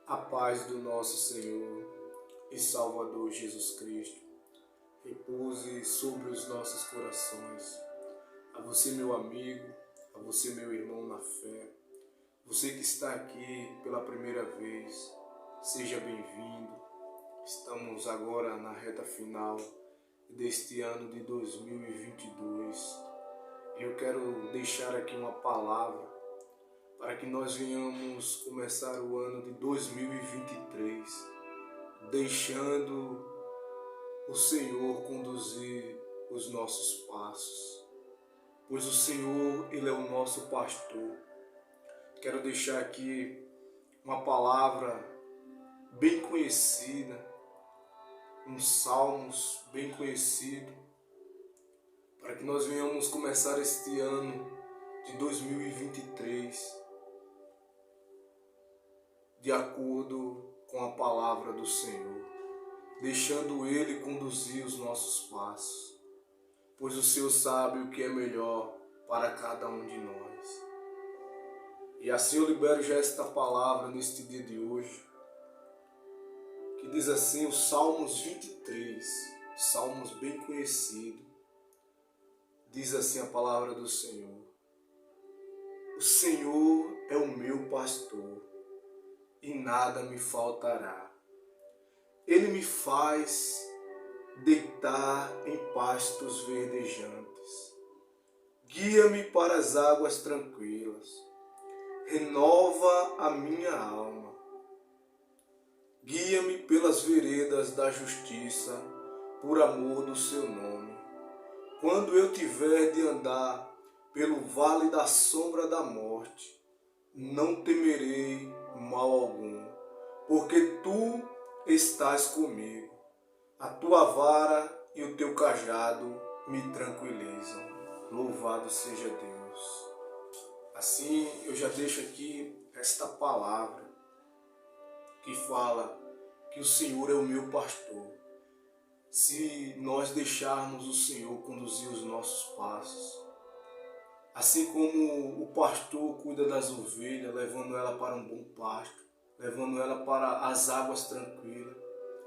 A paz do nosso Senhor e Salvador Jesus Cristo repouse sobre os nossos corações. A você, meu amigo, a você, meu irmão na fé, você que está aqui pela primeira vez, seja bem-vindo. Estamos agora na reta final deste ano de 2022. Eu quero deixar aqui uma palavra para que nós venhamos começar o ano de 2023, deixando o Senhor conduzir os nossos passos, pois o Senhor, Ele é o nosso pastor. Quero deixar aqui uma palavra bem conhecida, um Salmos bem conhecido, para que nós venhamos começar este ano de 2023 de acordo com a palavra do Senhor, deixando Ele conduzir os nossos passos, pois o Senhor sabe o que é melhor para cada um de nós. E assim eu libero já esta palavra neste dia de hoje, que diz assim, o Salmos 23, Salmos bem conhecido, diz assim a palavra do Senhor: o Senhor é o meu pastor, e nada me faltará. Ele me faz deitar em pastos verdejantes. Guia-me para as águas tranquilas. Renova a minha alma. Guia-me pelas veredas da justiça, por amor do seu nome. Quando eu tiver de andar pelo vale da sombra da morte, não temerei mal algum, porque tu estás comigo. A tua vara e o teu cajado me tranquilizam. Louvado seja Deus. Assim eu já deixo aqui esta palavra que fala que o Senhor é o meu pastor. Se nós deixarmos o Senhor conduzir os nossos passos, assim como o pastor cuida das ovelhas, levando ela para um bom pasto, levando ela para as águas tranquilas,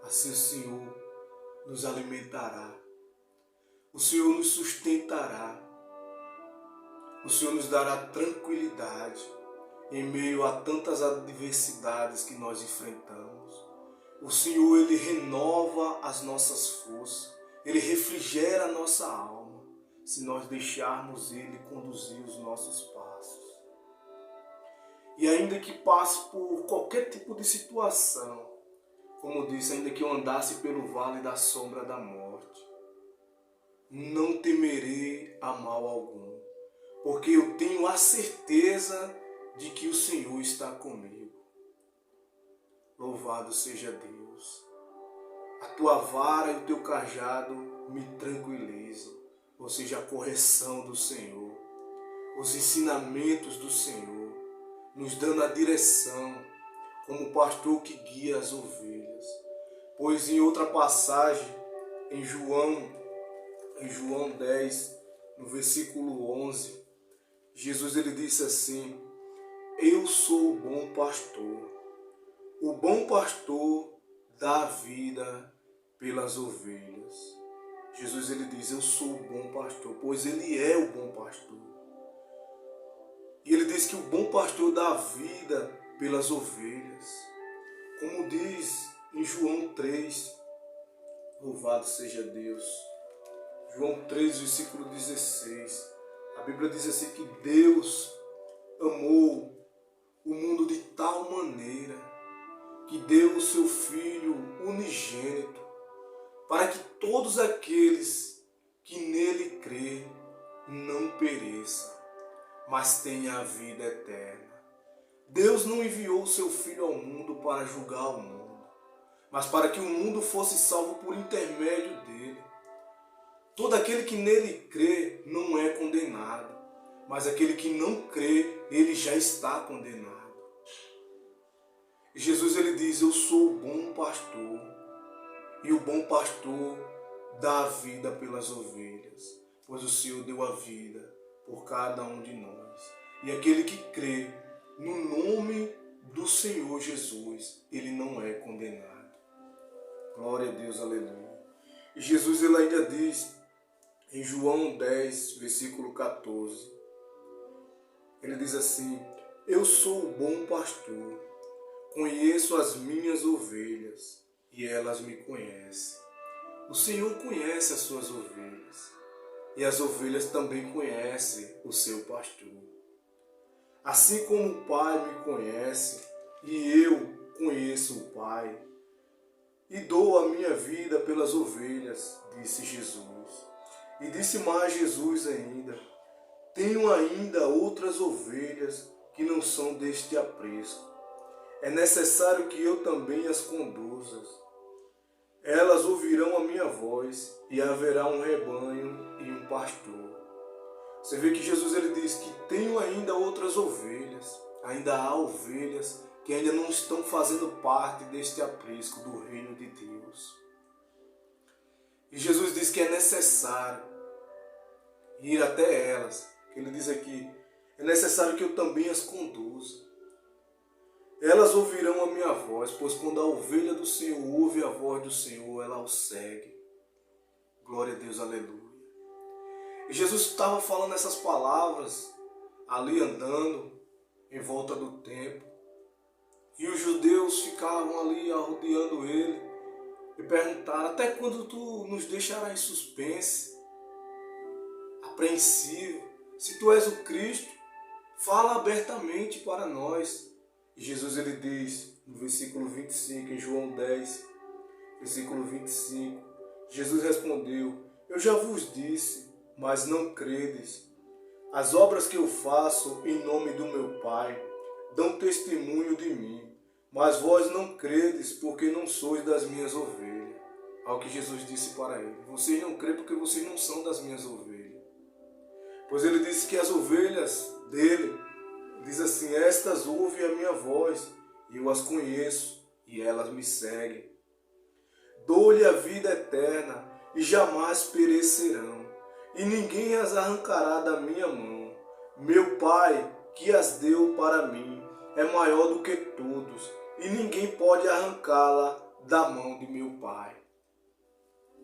assim o Senhor nos alimentará, o Senhor nos sustentará, o Senhor nos dará tranquilidade em meio a tantas adversidades que nós enfrentamos. O Senhor, Ele renova as nossas forças, Ele refrigera a nossa alma, se nós deixarmos Ele conduzir os nossos passos. E ainda que passe por qualquer tipo de situação, como disse, ainda que eu andasse pelo vale da sombra da morte, não temerei a mal algum, porque eu tenho a certeza de que o Senhor está comigo. Louvado seja Deus. A tua vara e o teu cajado me tranquilizam, ou seja, a correção do Senhor, os ensinamentos do Senhor, nos dando a direção, como o pastor que guia as ovelhas. Pois em outra passagem, em João 10, no versículo 11, Jesus ele disse assim: eu sou o bom pastor. O bom pastor dá a vida pelas ovelhas. Jesus ele diz, eu sou o bom pastor, pois ele é o bom pastor. E ele diz que o bom pastor dá a vida pelas ovelhas. Como diz em João 3, louvado seja Deus. João 3, versículo 16. A Bíblia diz assim que Deus amou o mundo de tal maneira que deu o seu Filho unigênito, para que todos aqueles que nele crê não pereçam, mas tenham a vida eterna. Deus não enviou o seu Filho ao mundo para julgar o mundo, mas para que o mundo fosse salvo por intermédio dele. Todo aquele que nele crê não é condenado, mas aquele que não crê, ele já está condenado. E Jesus ele diz, eu sou o bom pastor, e o bom pastor dá a vida pelas ovelhas, pois o Senhor deu a vida por cada um de nós. E aquele que crê no nome do Senhor Jesus, ele não é condenado. Glória a Deus, aleluia. E Jesus ele ainda diz em João 10, versículo 14, ele diz assim: eu sou o bom pastor, conheço as minhas ovelhas e elas me conhecem. O Senhor conhece as suas ovelhas e as ovelhas também conhecem o seu pastor. Assim como o Pai me conhece e eu conheço o Pai e dou a minha vida pelas ovelhas, disse Jesus. E disse mais Jesus ainda: tenho ainda outras ovelhas que não são deste aprisco. É necessário que eu também as conduza. Elas ouvirão a minha voz e haverá um rebanho e um pastor. Você vê que Jesus ele diz que tenho ainda outras ovelhas. Ainda há ovelhas que ainda não estão fazendo parte deste aprisco do reino de Deus. E Jesus diz que é necessário ir até elas. Ele diz aqui: é necessário que eu também as conduza. Elas ouvirão a minha voz, pois quando a ovelha do Senhor ouve a voz do Senhor, ela o segue. Glória a Deus, aleluia. E Jesus estava falando essas palavras ali andando em volta do templo. E os judeus ficavam ali arrodeando ele e perguntaram: até quando tu nos deixarás em suspense, apreensivo? Se tu és o Cristo, fala abertamente para nós. E Jesus ele diz no versículo 25, em João 10, versículo 25, Jesus respondeu: eu já vos disse, mas não credes. As obras que eu faço em nome do meu Pai dão testemunho de mim, mas vós não credes porque não sois das minhas ovelhas. Ao que Jesus disse para ele: vocês não creem porque vocês não são das minhas ovelhas. Pois ele disse que as ovelhas dele, diz assim: estas ouvem a minha voz, e eu as conheço, e elas me seguem. Dou-lhe a vida eterna, e jamais perecerão, e ninguém as arrancará da minha mão. Meu Pai, que as deu para mim, é maior do que todos, e ninguém pode arrancá-la da mão de meu Pai.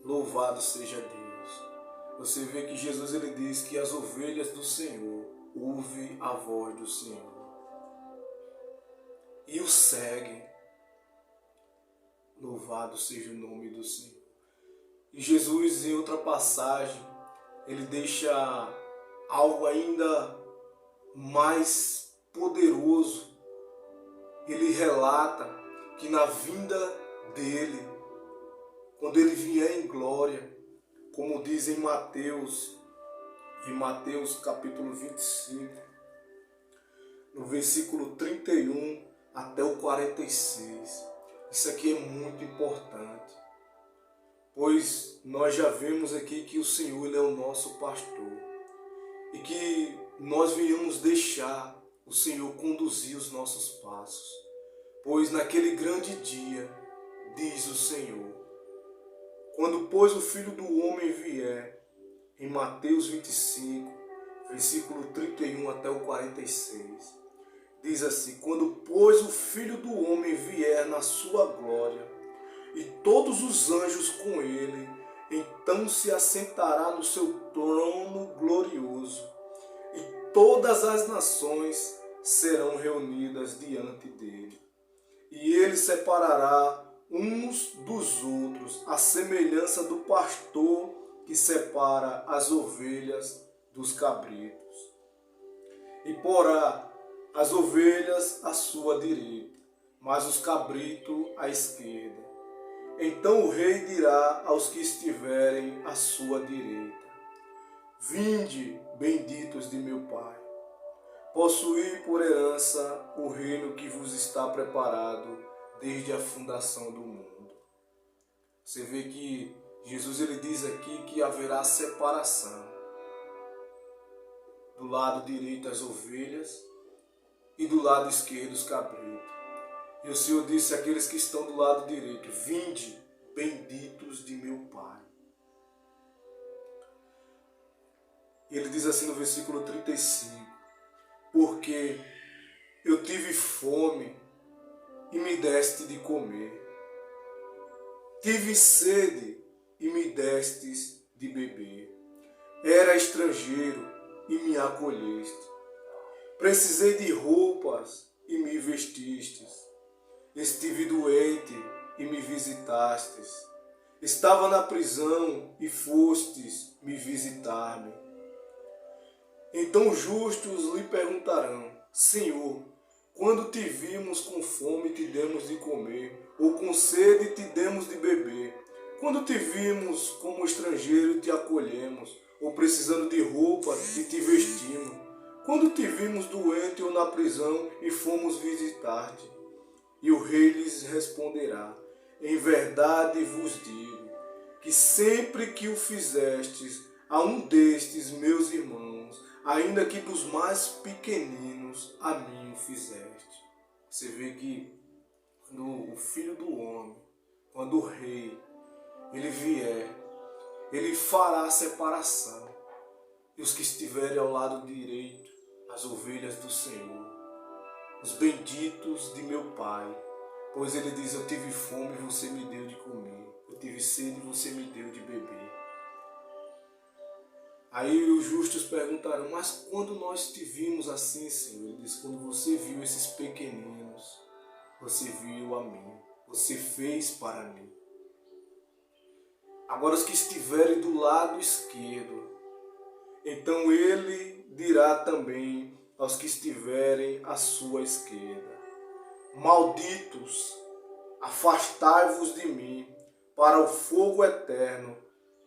Louvado seja Deus. Você vê que Jesus ele diz que as ovelhas do Senhor ouvem a voz do Senhor e o seguem. Louvado seja o nome do Senhor. E Jesus, em outra passagem, ele deixa algo ainda mais poderoso. Ele relata que na vinda dele, quando ele vier em glória, como diz em Mateus capítulo 25, no versículo 31 até o 46. Isso aqui é muito importante, pois nós já vemos aqui que o Senhor ele é o nosso pastor e que nós venhamos deixar o Senhor conduzir os nossos passos, pois naquele grande dia, diz o Senhor, quando pois o Filho do Homem vier, em Mateus 25, versículo 31 até o 46, diz assim: quando pois o Filho do Homem vier na sua glória, e todos os anjos com ele, então se assentará no seu trono glorioso, e todas as nações serão reunidas diante dele. E ele separará uns dos outros, à semelhança do pastor que separa as ovelhas dos cabritos. E porá as ovelhas à sua direita, mas os cabritos à esquerda. Então o rei dirá aos que estiverem à sua direita: vinde, benditos de meu Pai, possuí por herança o reino que vos está preparado desde a fundação do mundo. Você vê que Jesus ele diz aqui que haverá separação. Do lado direito as ovelhas e do lado esquerdo os cabritos. E o Senhor disse àqueles que estão do lado direito: vinde, benditos de meu Pai. E ele diz assim no versículo 35: porque eu tive fome e me deste de comer. Tive sede e me destes de beber. Era estrangeiro e me acolheste. Precisei de roupas e me vestistes. Estive doente e me visitastes. Estava na prisão e fostes me visitar-me. Então os justos lhe perguntarão: Senhor, quando te vimos com fome te demos de comer, ou com sede te demos de beber? Quando te vimos como estrangeiro te acolhemos, ou precisando de roupa e te vestimos? Quando te vimos doente ou na prisão e fomos visitar-te? E o rei lhes responderá: em verdade vos digo, que sempre que o fizestes a um destes meus irmãos, ainda que dos mais pequeninos, a mim o fizeste. Você vê que quando o Filho do Homem, quando o Rei, ele vier, ele fará a separação. E os que estiverem ao lado direito, as ovelhas do Senhor, os benditos de meu Pai. Pois ele diz: eu tive fome e você me deu de comer. Eu tive sede e você me deu de beber. Aí os justos perguntaram: mas quando nós te vimos assim, Senhor? Ele diz: quando você viu esses pequeninos, você viu a mim. Você fez para mim. Agora os que estiverem do lado esquerdo, então ele dirá também aos que estiverem à sua esquerda: malditos, afastai-vos de mim para o fogo eterno,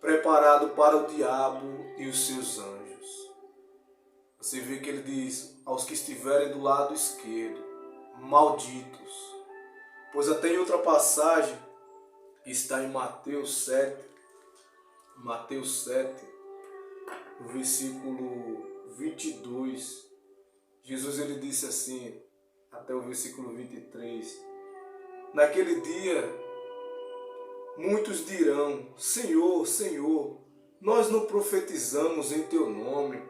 preparado para o diabo e os seus anjos. Você vê que ele diz aos que estiverem do lado esquerdo: malditos. Pois até em outra passagem, que está em Mateus 7, no versículo 22, Jesus ele disse assim, até o versículo 23, naquele dia, muitos dirão: Senhor, Senhor, nós não profetizamos em Teu nome,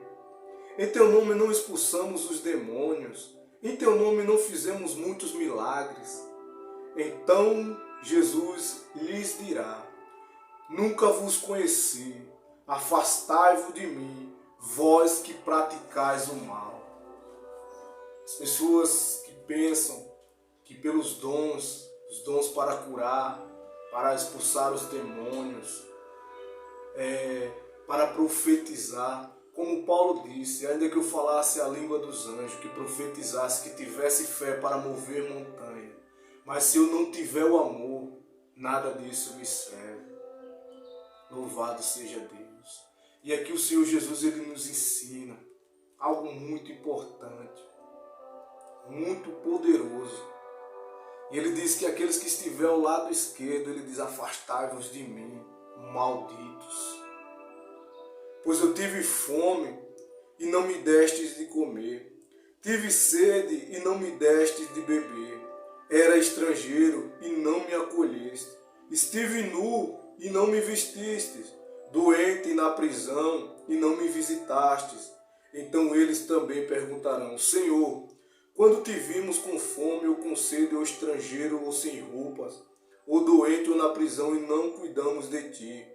em Teu nome não expulsamos os demônios, em Teu nome não fizemos muitos milagres. Então Jesus lhes dirá: nunca vos conheci, afastai-vos de mim, vós que praticais o mal. As pessoas que pensam que pelos dons, os dons para curar, para expulsar os demônios, para profetizar, como Paulo disse: ainda que eu falasse a língua dos anjos, que profetizasse, que tivesse fé para mover montanha, mas se eu não tiver o amor, nada disso me serve. Louvado seja Deus. E aqui o Senhor Jesus ele nos ensina algo muito importante, muito poderoso. E ele diz que aqueles que estiverem ao lado esquerdo, ele diz: afastai-vos de mim, malditos. Pois eu tive fome e não me destes de comer. Tive sede e não me destes de beber. Era estrangeiro e não me acolheste. Estive nu e não me vestistes. Doente na prisão e não me visitastes. Então eles também perguntarão: Senhor, quando te vimos com fome ou com sede, ou estrangeiro ou sem roupas, ou doente ou na prisão e não cuidamos de ti?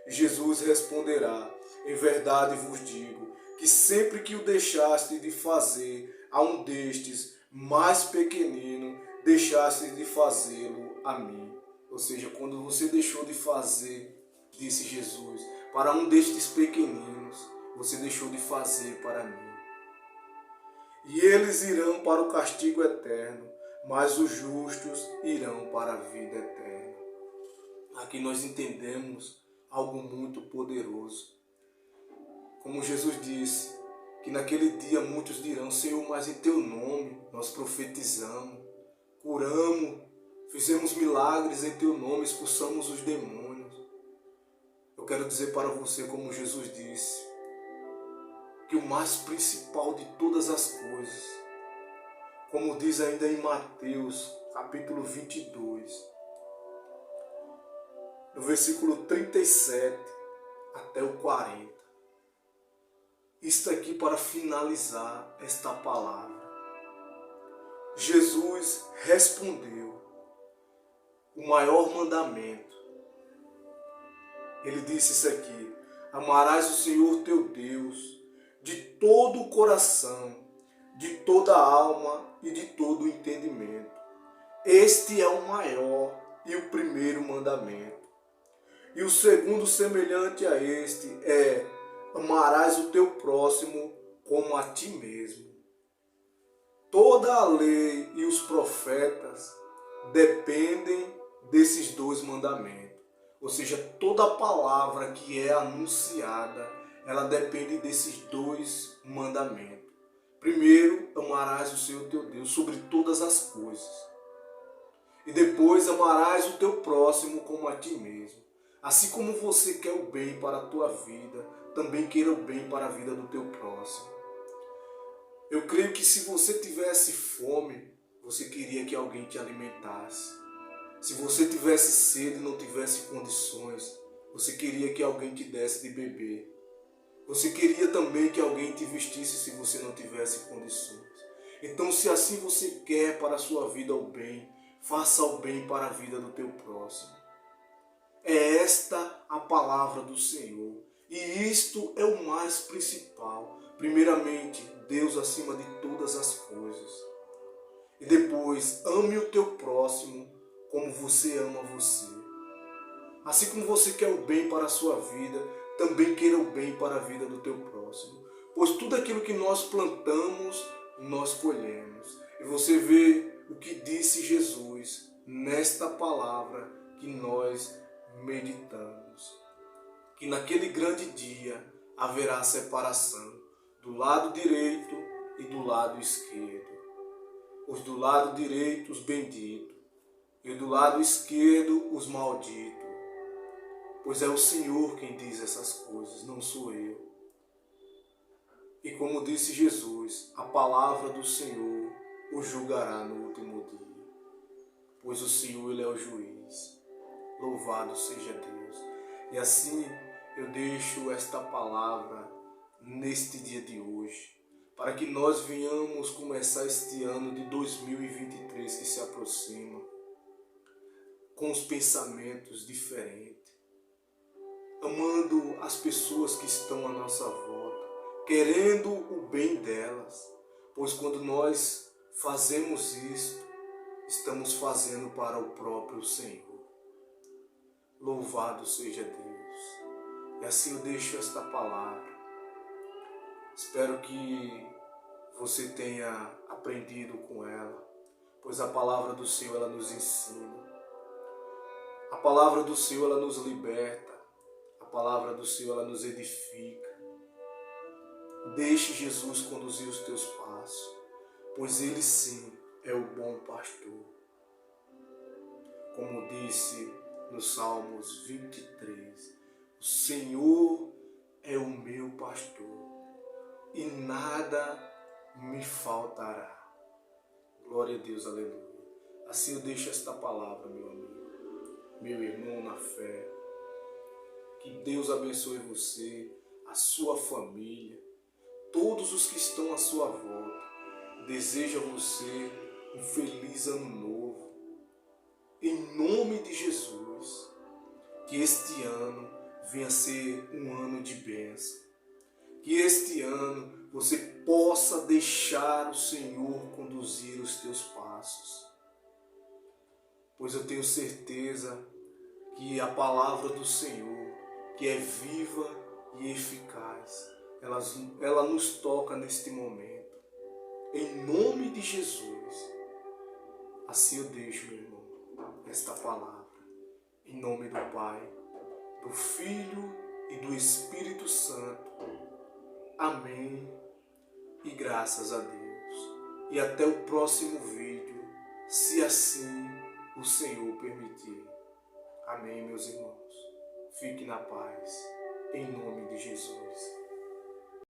Jesus responderá: em verdade vos digo, que sempre que o deixaste de fazer a um destes mais pequenino, deixaste de fazê-lo a mim. Ou seja, quando você deixou de fazer, disse Jesus, para um destes pequeninos, você deixou de fazer para mim. E eles irão para o castigo eterno, mas os justos irão para a vida eterna. Aqui nós entendemos algo muito poderoso. Como Jesus disse, que naquele dia muitos dirão: Senhor, mas em Teu nome nós profetizamos, curamos, fizemos milagres em Teu nome, expulsamos os demônios. Eu quero dizer para você, como Jesus disse, que o mais principal de todas as coisas, como diz ainda em Mateus, capítulo 22, no versículo 37 até o 40. Isto aqui para finalizar esta palavra. Jesus respondeu: o maior mandamento. Ele disse isso aqui: amarás o Senhor teu Deus de todo o coração, de toda a alma e de todo o entendimento. Este é o maior e o primeiro mandamento. E o segundo, semelhante a este, é: amarás o teu próximo como a ti mesmo. Toda a lei e os profetas dependem desses dois mandamentos. Ou seja, toda a palavra que é anunciada, ela depende desses dois mandamentos. Primeiro, amarás o Senhor teu Deus sobre todas as coisas. E depois, amarás o teu próximo como a ti mesmo. Assim como você quer o bem para a tua vida, também queira o bem para a vida do teu próximo. Eu creio que se você tivesse fome, você queria que alguém te alimentasse. Se você tivesse sede e não tivesse condições, você queria que alguém te desse de beber. Você queria também que alguém te vestisse se você não tivesse condições. Então, se assim você quer para a sua vida o bem, faça o bem para a vida do teu próximo. É esta a palavra do Senhor. E isto é o mais principal. Primeiramente, Deus acima de todas as coisas. E depois, ame o teu próximo como você ama você. Assim como você quer o bem para a sua vida, também queira o bem para a vida do teu próximo. Pois tudo aquilo que nós plantamos, nós colhemos. E você vê o que disse Jesus nesta palavra que nós meditamos. Que naquele grande dia haverá separação do lado direito e do lado esquerdo. Os do lado direito, os benditos, e do lado esquerdo, os malditos. Pois é o Senhor quem diz essas coisas, não sou eu. E como disse Jesus, a palavra do Senhor o julgará no último dia. Pois o Senhor, Ele é o juiz. Louvado seja Deus. E assim eu deixo esta palavra neste dia de hoje, para que nós venhamos começar este ano de 2023 que se aproxima, com os pensamentos diferentes, amando as pessoas que estão à nossa volta, querendo o bem delas, pois quando nós fazemos isto, estamos fazendo para o próprio Senhor. Louvado seja Deus. E assim eu deixo esta palavra. Espero que você tenha aprendido com ela, pois a palavra do Senhor ela nos ensina. A palavra do Senhor ela nos liberta. A palavra do Senhor ela nos edifica. Deixe Jesus conduzir os teus passos, pois Ele sim é o bom pastor. Como disse no Salmos 23, o Senhor é o meu pastor e nada me faltará. Glória a Deus, aleluia. Assim eu deixo esta palavra, meu amigo, meu irmão na fé. Que Deus abençoe você, a sua família, todos os que estão à sua volta. Desejo a você um feliz ano novo. Em nome de Jesus, que este ano venha ser um ano de bênção. Que este ano você possa deixar o Senhor conduzir os teus passos. Pois eu tenho certeza que a palavra do Senhor, que é viva e eficaz, ela nos toca neste momento. Em nome de Jesus, assim eu deixo, meu irmão, esta palavra. Em nome do Pai, do Filho e do Espírito Santo. Amém. E graças a Deus. E até o próximo vídeo, se assim o Senhor permitir. Amém, meus irmãos. Fique na paz, em nome de Jesus.